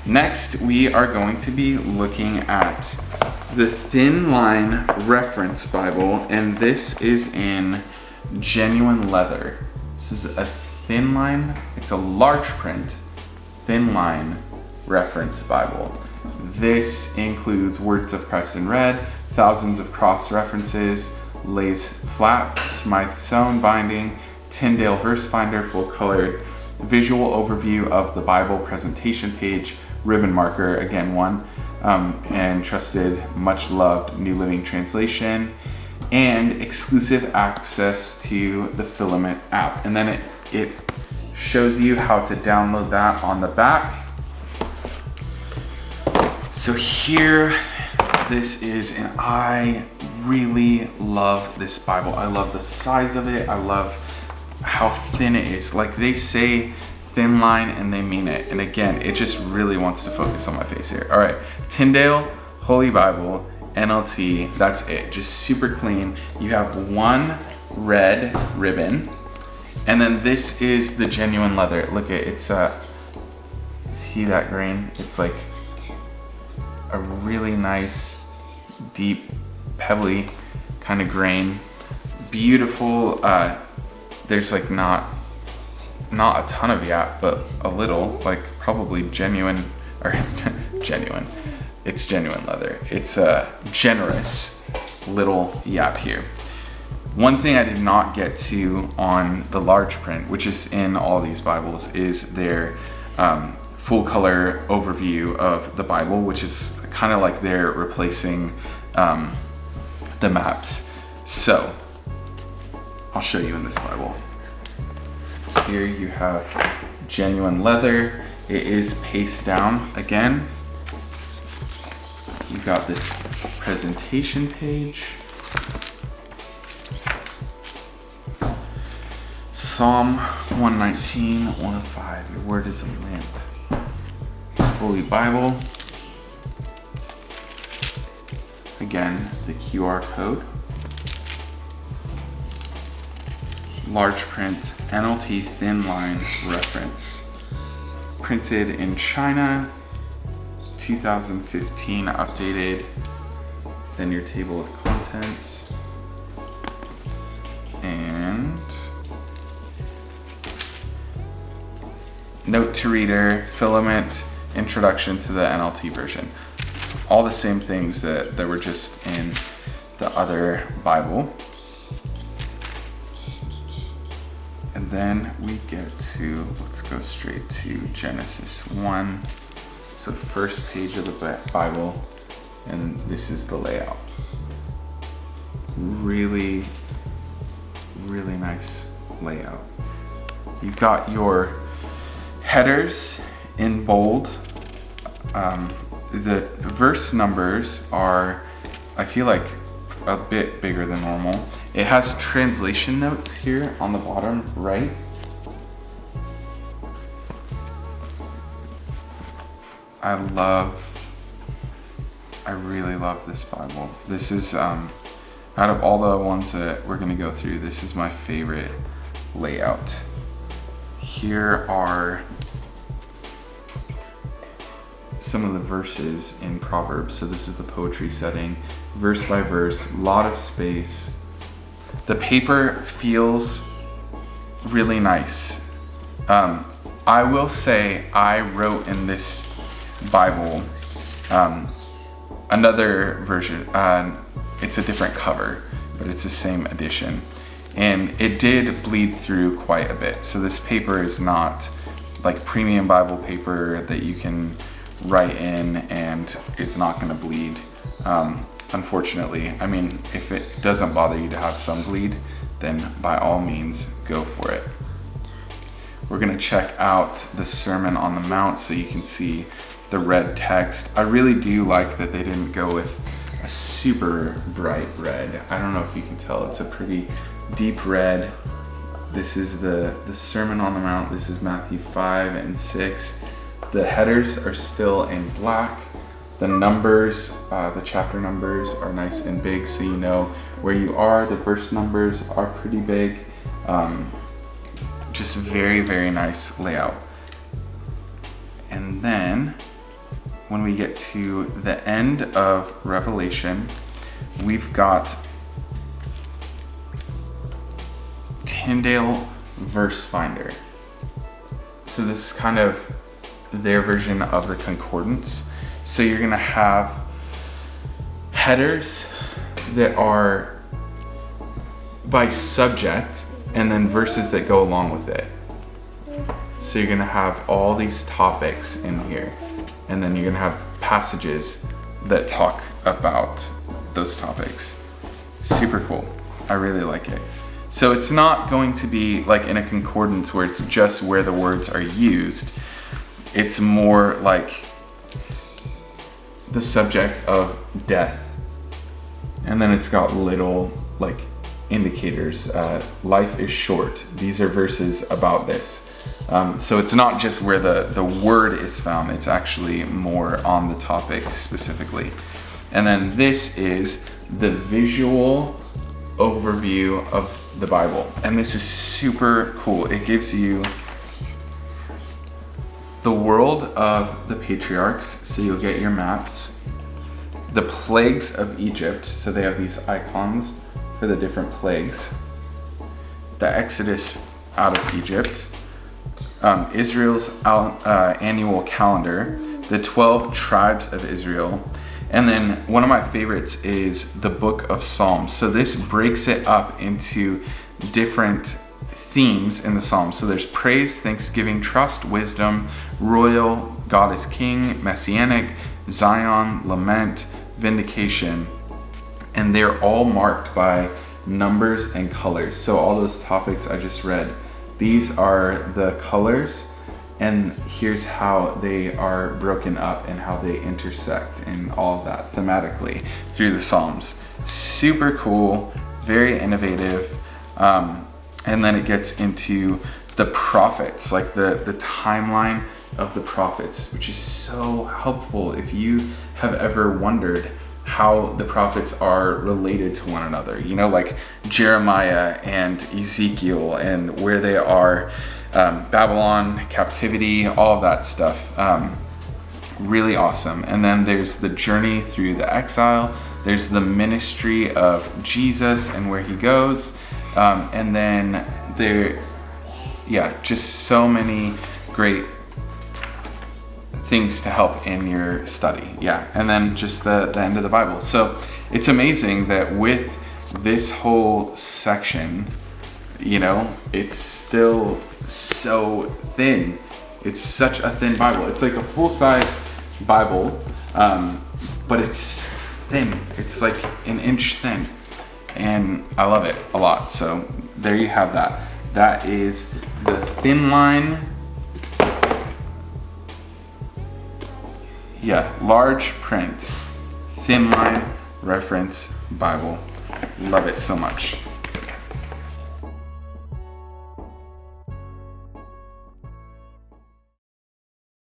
Next, we are going to be looking at the Thinline Reference Bible, and this is in genuine leather. This is a Thinline, it's a large print, Thinline Reference Bible. This includes Words of Christ in red, thousands of cross references, lays flat, Smyth-sewn binding, Tyndale verse finder, full colored, visual overview of the Bible presentation page, ribbon marker, again one, and trusted, much loved New Living Translation, and exclusive access to the Filament app. And then it shows you how to download that on the back. So here, this is, and I really love this Bible. I love the size of it. I love how thin it is. Like, they say Thinline and they mean it. And again, it just really wants to focus on my face here. All right, Tyndale Holy Bible, NLT, that's it. Just super clean. You have one red ribbon, and then this is the genuine leather. Look at it's see that grain? It's like a really nice, deep, pebbly kind of grain. Beautiful. There's like not a ton of yap, but a little, like probably genuine, or genuine. It's genuine leather. It's a generous little yap here. One thing I did not get to on the large print, which is in all these Bibles, is their full color overview of the Bible, which is kind of like they're replacing the maps. So I'll show you in this Bible. Here you have genuine leather. It is paste down again. You've got this presentation page. Psalm 119, 105, your word is a lamp. Holy Bible. Again, the QR code. Large print, NLT Thinline reference. Printed in China, 2015, updated. Then your table of contents. And note to reader, Filament, introduction to the NLT version. All the same things that were just in the other Bible. And then we get to, let's go straight to Genesis 1. So first page of the Bible, and this is the layout. Really, really nice layout. You've got your headers in bold. The verse numbers are, I feel like, a bit bigger than normal. It has translation notes here on the bottom right. I really love this Bible. This is, out of all the ones that we're gonna go through, this is my favorite layout. Here are some of the verses in Proverbs. So this is the poetry setting, verse by verse, lot of space. The paper feels really nice. I will say I wrote in this Bible another version. It's a different cover, but it's the same edition. And it did bleed through quite a bit. So this paper is not like premium Bible paper that you can write in and it's not gonna bleed. Unfortunately, I mean, if it doesn't bother you to have some bleed, then by all means, go for it. We're gonna check out the Sermon on the Mount so you can see the red text. I really do like that they didn't go with a super bright red. I don't know if you can tell, it's a pretty deep red. This is the Sermon on the Mount. This is Matthew 5 and 6. The headers are still in black. The numbers, the chapter numbers are nice and big so you know where you are. The verse numbers are pretty big. Just very, very nice layout. And then when we get to the end of Revelation, we've got Tyndale Verse Finder. So this is kind of their version of the concordance. So you're gonna have headers that are by subject and then verses that go along with it. So you're gonna have all these topics in here, and then you're gonna have passages that talk about those topics. Super cool. I really like it. So it's not going to be like in a concordance where it's just where the words are used. It's more like the subject of death. And then it's got little like indicators. Life is short. These are verses about this. So it's not just where the word is found. It's actually more on the topic specifically. And then this is the visual overview of the Bible. And this is super cool. It gives you the world of the patriarchs, so you'll get your maps. The plagues of Egypt, so they have these icons for the different plagues. The Exodus out of Egypt. Israel's annual calendar. The 12 tribes of Israel. And then one of my favorites is the book of Psalms. So this breaks it up into different themes in the Psalms. So there's praise, thanksgiving, trust, wisdom, royal, God is king, messianic, Zion, lament, vindication. And they're all marked by numbers and colors. So all those topics I just read, these are the colors, and here's how they are broken up and how they intersect and all of that thematically through the Psalms. Super cool, very innovative. And then it gets into the prophets, like the timeline of the prophets, which is so helpful if you have ever wondered how the prophets are related to one another. You know, like Jeremiah and Ezekiel and where they are, Babylon, captivity, all of that stuff. Really awesome. And then there's the journey through the exile. There's the ministry of Jesus and where he goes. And then just so many great things to help in your study. And then just the end of the Bible. So it's amazing that with this whole section, you know, it's still so thin. It's such a thin Bible. It's like a full-size Bible, but it's thin. It's like an inch thin. And I love it a lot. So there you have that. That is the Thinline, large print, Thinline reference Bible. Love it so much.